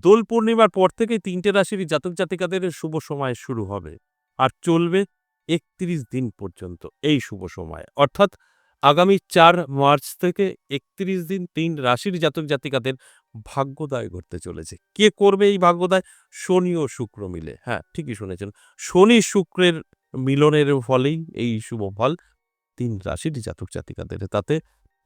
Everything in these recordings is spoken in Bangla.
দোল পূর্ণিমার পর থেকেই ৩ টে রাশিরই জাতক জাতিকাদের শুভ সময় শুরু হবে। আর চলবে ৩১ দিন পর্যন্ত এই শুভ সময়। অর্থাৎ আগামী ৪ মার্চ থেকে ৩১ দিন ৩ রাশির জাতক জাতিকাদের ভাগ্যোদয় ঘটতে চলেছে। কে করবে এই ভাগ্যোদয়? শনি ও শুক্র মিলে। হ্যাঁ, ঠিকই শুনেছেন। শনি শুক্রের মিলনের ফলেই এই শুভ ফল ৩ রাশির জাতক জাতিকাদের। তাতে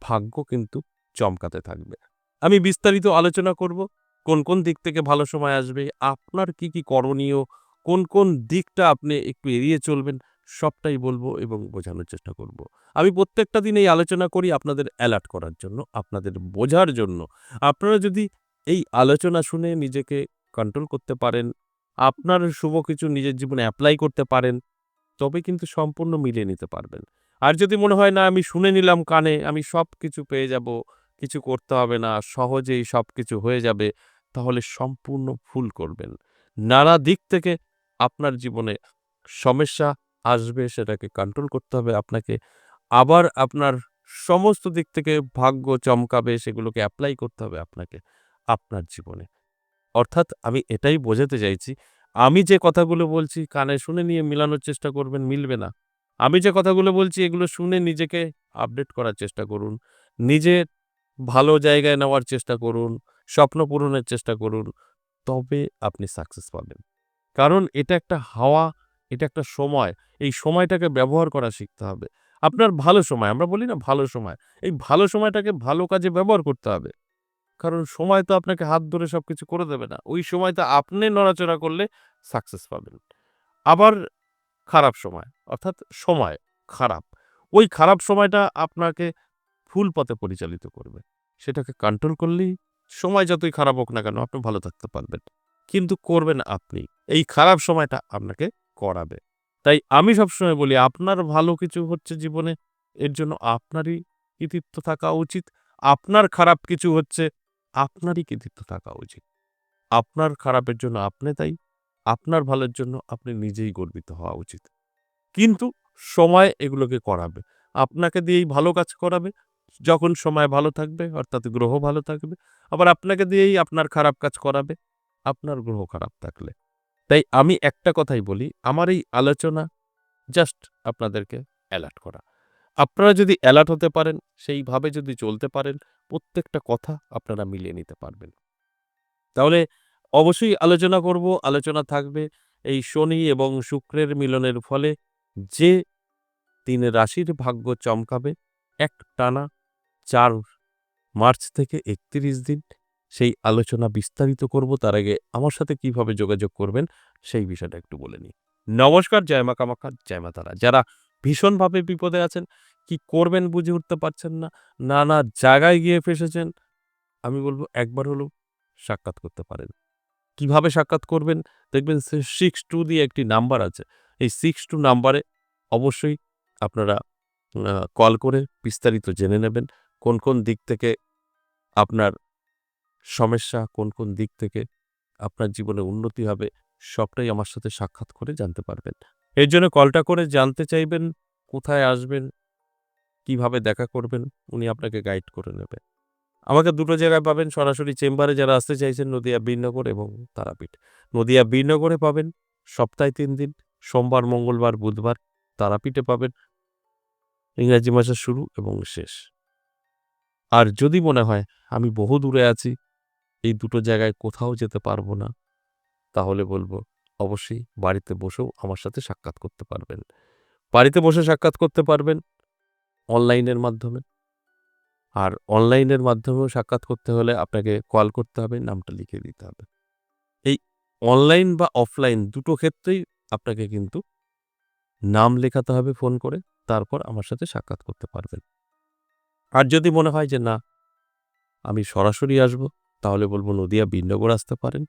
ভাগ্য কিন্তু চমকাতে থাকবে। আমি বিস্তারিত আলোচনা করব। কোন দিক থেকে ভালো সময় আসবে, আপনার কি করণীয়, কোন দিকটা আপনি একটু এড়িয়ে চলবেন, সবটাই বলবো এবং বোঝানোর চেষ্টা করব। আমি প্রত্যেকটা দিন এই আলোচনা করি আপনাদের অ্যালার্ট করার জন্য, আপনাদের বোঝার জন্য। আপনারা যদি এই আলোচনা শুনে নিজেকে কন্ট্রোল করতে পারেন, আপনার শুভ কিছু নিজের জীবনে এপ্লাই করতে পারেন, তবে কিন্তু সম্পূর্ণ মিলিয়ে নিতে পারবেন। আর যদি মনে হয় না আমি শুনে নিলাম কানে, আমি সবকিছু পেয়ে যাব, কিছু করতে হবে না, সহজেই সবকিছু হয়ে যাবে, তাহলে সম্পূর্ণ ভুল করবেন। নানা দিক থেকে আপনার জীবনে সমস্যা আসবে, সেটাকে কন্ট্রোল করতে হবে আপনাকে। আবার আপনার সমস্ত দিক থেকে ভাগ্য চমকাবে, সেগুলোকে এপ্লাই করতে হবে আপনাকে আপনার জীবনে। অর্থাৎ আমি এটাই বোঝাতে চাইছি, আমি যে কথাগুলো বলছি কানে শুনে নিয়ে মিলানোর চেষ্টা করবেন, মিলবে না। আমি যে কথাগুলো বলছি এগুলো শুনে নিজেকে আপডেট করার চেষ্টা করুন। নিজের ভালো জায়গায় নেওয়ার চেষ্টা করুন, স্বপ্ন পূরণের চেষ্টা করুন। তবে আপনি সাকসেস পাবেন। কারণ এটা একটা হাওয়া, এটা একটা সময়। এই সময়টাকে ব্যবহার করা শিখতে হবে। আপনার ভালো সময়, আমরা বলি না ভালো সময়। এই ভালো সময়টাকে ভালো কাজে ব্যবহার করতে হবে। কারণ সময় তো আপনাকে হাত ধরে সবকিছু করে দেবে না। ওই সময়টা আপনি নড়াচড়া করলে সাকসেস পাবেন। আবার খারাপ সময়, অর্থাৎ সময় খারাপ। ওই খারাপ সময়টা আপনাকে ভুল পথে পরিচালিত করবে। সেটাকে কন্ট্রোল করলেই সময় যতই খারাপ হোক না কেন আপনি ভালো থাকতে পারবেন। কিন্তু করবেন আপনি। এই খারাপ সময়টা আপনাকে করাবে। তাই আমি সবসময় বলি আপনার ভালো কিছু হচ্ছে জীবনে, এর জন্য আপনারই কৃতিত্ব থাকা উচিত। আপনার খারাপ কিছু হচ্ছে, আপনারই কৃতিত্ব থাকা উচিত। আপনার খারাপের জন্য আপনি দায়ী, আপনার ভালোর জন্য আপনি নিজেই গর্বিত হওয়া উচিত। কিন্তু সময় এগুলোকে করাবে। আপনাকে দিয়েই ভালো কাজ করাবে। যখন সময় ভালো থাকবে অর্থাৎ গ্রহ ভালো থাকবে। আবার আপনাকে দিয়েই আপনার খারাপ কাজ করাবে, আপনার গ্রহ খারাপ থাকলে। তাই আমি একটা কথাই বলি, আমার এই আলোচনা জাস্ট আপনাদেরকে অ্যালার্ট করা। আপনারা যদি অ্যালার্ট হতে পারেন, সেইভাবে যদি চলতে পারেন, প্রত্যেকটা কথা আপনারা মিলিয়ে নিতে পারবেন। তাহলে অবশ্যই আলোচনা করব, আলোচনা থাকবে এই শনি এবং শুক্রের মিলনের ফলে যে ৩ রাশির ভাগ্য চমকাবে একটানা ৪ মার্চ থেকে ৩১ দিন। সেই আলোচনা বিস্তারিত করব। তার আগে আমার সাথে কিভাবে যোগাযোগ করবেন সেই বিষয়টা একটু বলে নিই। নমস্কার, জয় মা কামাখ্যা, জয় মা তারা। যারা ভীষণভাবে বিপদে আছেন, কি করবেন বুঝে উঠতে পারছেন না, নানা জায়গায় গিয়ে ফেঁসেছেন, আমি বলব একবার হলেও সাক্ষাৎ করতে পারেন। কিভাবে সাক্ষাৎ করবেন? দেখবেন 62 দিয়ে একটি নাম্বার আছে। এই 62 নাম্বারে অবশ্যই আপনারা কল করে বিস্তারিত জেনে নেবেন। কোন দিক থেকে আপনার সমস্যা, কোন দিক থেকে আপনার জীবনে উন্নতি হবে, সবটাই আমার সাথে সাক্ষাৎ করে জানতে পারবেন। এর জন্য কলটা করে জানতে চাইবেন, কোথায় আসবেন, কিভাবে দেখা করবেন, উনি আপনাকে গাইড করে নেবে। আমাকে দুটো জায়গায় পাবেন, সরাসরি চেম্বারে যারা আসতে চাইছেন নদিয়া বীরনগর এবং তারাপীঠ। নদিয়া বীরনগরে পাবেন সপ্তাহে ৩ দিন, সোমবার, মঙ্গলবার, বুধবার। তারাপীঠে পাবেন ইংরাজি মাসের শুরু এবং শেষ। আর যদি মনে হয় আমি বহু দূরে আছি, এই দুটো জায়গায় কোথাও যেতে পারবো না, তাহলে বলব অবশ্যই বাড়িতে বসেও আমার সাথে সাক্ষাৎ করতে পারবেন। বাড়িতে বসে সাক্ষাৎ করতে পারবেন অনলাইনের মাধ্যমে। আর অনলাইনের মাধ্যমেও সাক্ষাৎ করতে হলে আপনাকে কল করতে হবে, নামটা লিখে দিতে হবে। এই অনলাইন বা অফলাইন দুটো ক্ষেত্রেই আপনাকে কিন্তু নাম লেখাতে হবে ফোন করে, তারপর আমার সাথে সাক্ষাৎ করতে পারবেন। আর যদি মনে হয় যে না, আমি সরাসরি আসবো, তাহলে বলব নদিয়া বীরনগর আসতে পারেন।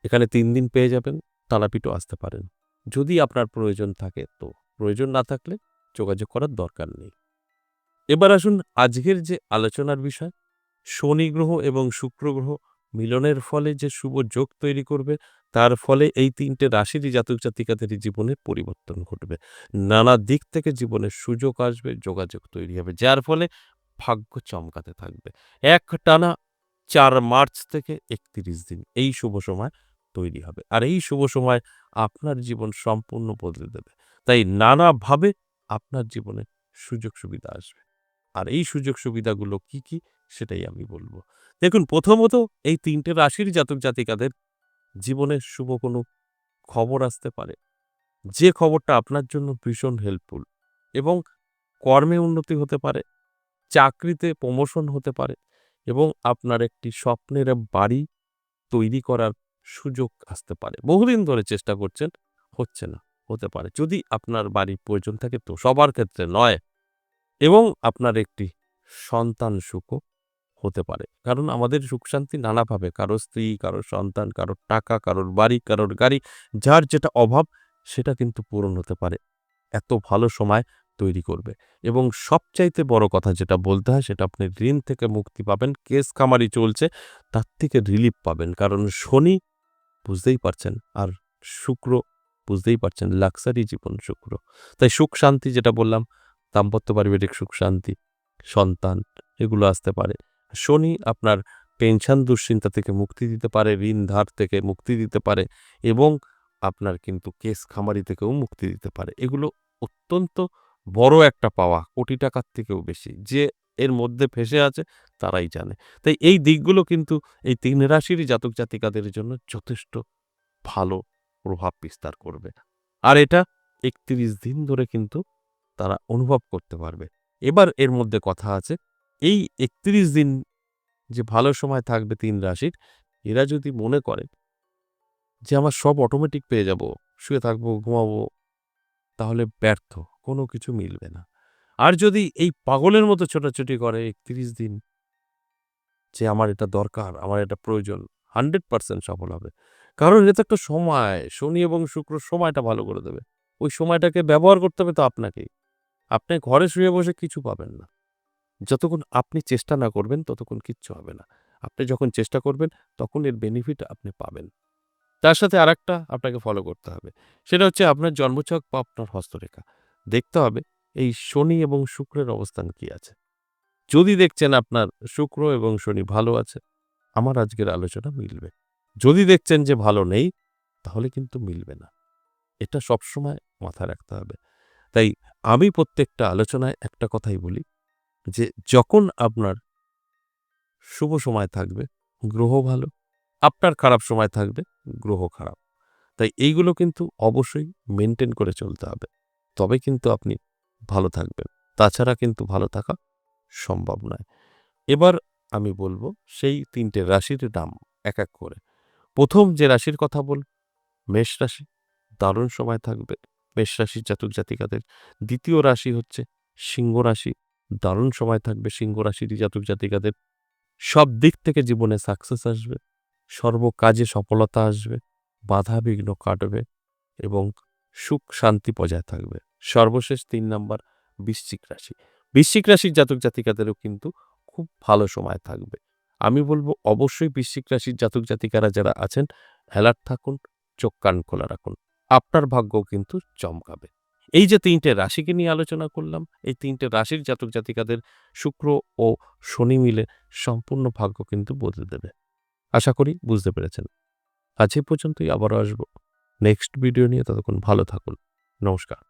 এখানে ৩ দিন পেয়ে যাবেন, তারাপীঠও আসতে পারেন। যদি আপনার প্রয়োজন থাকে তো, প্রয়োজন না থাকলে যোগাযোগ করার দরকার নেই। এবার আসুন আজকের যে আলোচনার বিষয়, শনি গ্রহ এবং শুক্র গ্রহ মিলনের ফলে যে শুভ যোগ তৈরি করবে, তার ফলে এই ৩ টে রাশিরই জাতক জাতিকাদেরই জীবনে পরিবর্তন ঘটবে। নানা দিক থেকে জীবনে সুযোগ আসবে, যোগাযোগ তৈরি হবে, যার ফলে ভাগ্য চমকাতে থাকবে। একটানা 4 মার্চ থেকে 31 দিন এই শুভ সময় তৈরি হবে। আর এই শুভ সময় আপনার জীবন সম্পূর্ণ বদলে দেবে। তাই নানাভাবে আপনার জীবনে সুযোগ সুবিধা আসবে। আর এই সুযোগ সুবিধাগুলো কি, কি সেটাই আমি বলব। দেখুন প্রথমত এই ৩ টে রাশির জাতক-জাতিকাদের জীবনে শুভ কোনো খবর আসতে পারে। যে খবরটা আপনার জন্য ভীষণ হেল্পফুল এবং কর্মে উন্নতি হতে পারে, চাকরিতে প্রমোশন হতে পারে এবং আপনার একটি স্বপ্নের বাড়ি তৈরি করার সুযোগ আসতে পারে। বহুদিন ধরে চেষ্টা করছেন, হচ্ছে না, হতে পারে। যদি আপনার বাড়ির প্রয়োজন থাকে তো সবার ক্ষেত্রে নয় এবং আপনার একটি সন্তান সুখও হতে পারে। কারণ আমাদের সুখ-শান্তি নানাভাবে কারো স্ত্রী, কারো সন্তান, কারোর টাকা, কারোর বাড়ি, কারোর গাড়ি, যার যেটা অভাব সেটা কিন্তু পূরণ হতে পারে। এত ভালো সময় তৈরি করবে এবং সবচাইতে বড় কথা যেটা বলতে হয় সেটা আপনি ঋণ থেকে মুক্তি পাবেন। কেস কামারি চলছে তার থেকে রিলিফ পাবেন। কারণ শনি বুঝতেই পারছেন আর শুক্র বুঝতেই পারছেন লাক্সারি জীবন শুক্র। তাই সুখ শান্তি যেটা বললাম দাম্পত্য পারিবারিক সুখ শান্তি, সন্তান এগুলো আসতে পারে। শনি আপনার টেনশন দুশ্চিন্তা থেকে মুক্তি দিতে পারে, ঋণ ধার থেকে মুক্তি দিতে পারে এবং আপনার কিন্তু কেস খামারি থেকেও মুক্তি দিতে পারে। এগুলো অত্যন্ত বড় একটা পাওয়া, কোটি টাকার থেকেও বেশি। যে এর মধ্যে ফেঁসে আছে তারাই জানে। তাই এই দিকগুলো কিন্তু এই ৩ রাশিরই জাতক জাতিকাদের জন্য যথেষ্ট ভালো প্রভাব বিস্তার করবে। আর এটা ৩১ দিন ধরে কিন্তু তারা অনুভব করতে পারবে। এবার এর মধ্যে কথা আছে, এই ৩১ দিন যে ভালো সময় থাকবে ৩ রাশির, এরা যদি মনে করে যে আমার সব অটোমেটিক পেয়ে যাব, শুয়ে থাকবো, ঘুমাবো, তাহলে ব্যর্থ। কোনো কিছু মিলবে না। আর যদি এই পাগলের মতো ছোটাছুটি করে ৩১ দিন যে আমার এটা দরকার, আমার এটা প্রয়োজন, 100% সফল হবে। কারণ এটা তো একটা সময়, শনি এবং শুক্র সময়টা ভালো করে দেবে। ওই সময়টাকে ব্যবহার করতে হবে তো আপনাকেই। আপনি ঘরে শুয়ে বসে কিছু পাবেন না। যতক্ষণ আপনি চেষ্টা না করবেন ততক্ষণ কিচ্ছু হবে না। আপনি যখন চেষ্টা করবেন তখন এর বেনিফিট আপনি পাবেন। তার সাথে আরেকটা আপনাকে ফলো করতে হবে। সেটা হচ্ছে আপনার জন্মছক বা আপনার হস্তরেখা। দেখতে হবে এই শনি এবং শুক্রের অবস্থান কি আছে। যদি দেখছেন আপনার শুক্র এবং শনি ভালো আছে, আমার আজকের আলোচনা মিলবে। যদি দেখছেন যে ভালো নেই, তাহলে কিন্তু মিলবে না। এটা সবসময় মাথায় রাখতে হবে। তাই আমি প্রত্যেকটা আলোচনায় একটা কথাই বলি যে যখন আপনার শুভ সময় থাকবে, গ্রহ ভালো, আপনার খারাপ সময় থাকবে, গ্রহ খারাপ। তাই এইগুলো কিন্তু অবশ্যই মেইনটেইন করে চলতে হবে। তবে কিন্তু আপনি ভালো থাকবেন। তাছাড়া কিন্তু ভালো থাকা সম্ভব নয়। এবার আমি বলব সেই ৩ টে রাশির নাম এক, এক করে। ১ম যে রাশির কথা বলব মেষ রাশি, দারুণ সময় থাকবে মেষ রাশির জাতক জাতিকাদের। ২য় রাশি হচ্ছে সিংহ রাশি, দারুণ সময় থাকবে সিংহ রাশিরই জাতক জাতিকাদের। সব দিক থেকে জীবনে সাকসেস আসবে, সর্বকাজে সফলতা আসবে, বাধা-বিঘ্ন কাটবে এবং সুখ শান্তি বজায় থাকবে। সর্বশেষ ৩ নাম্বার বৃশ্চিক রাশি। বৃশ্চিক রাশির জাতক জাতিকাদেরও কিন্তু খুব ভালো সময় থাকবে। আমি বলব অবশ্যই বৃশ্চিক রাশির জাতক জাতিকারা যারা আছেন অ্যালার্ট থাকুন, চোখ কান খোলা রাখুন। আপনার ভাগ্যও কিন্তু চমকাবে। এই যে ৩ টে রাশিকে নিয়ে আলোচনা করলাম, এই ৩ টে রাশির জাতক জাতিকাদের শুক্র ও শনি মিলে সম্পূর্ণ ভাগ্য কিন্তু বদলে দেবে। আশা করি বুঝতে পেরেছেন। আজ এ পর্যন্তই, আবারও আসব নেক্সট ভিডিও নিয়ে। ততক্ষণ ভালো থাকুন। নমস্কার।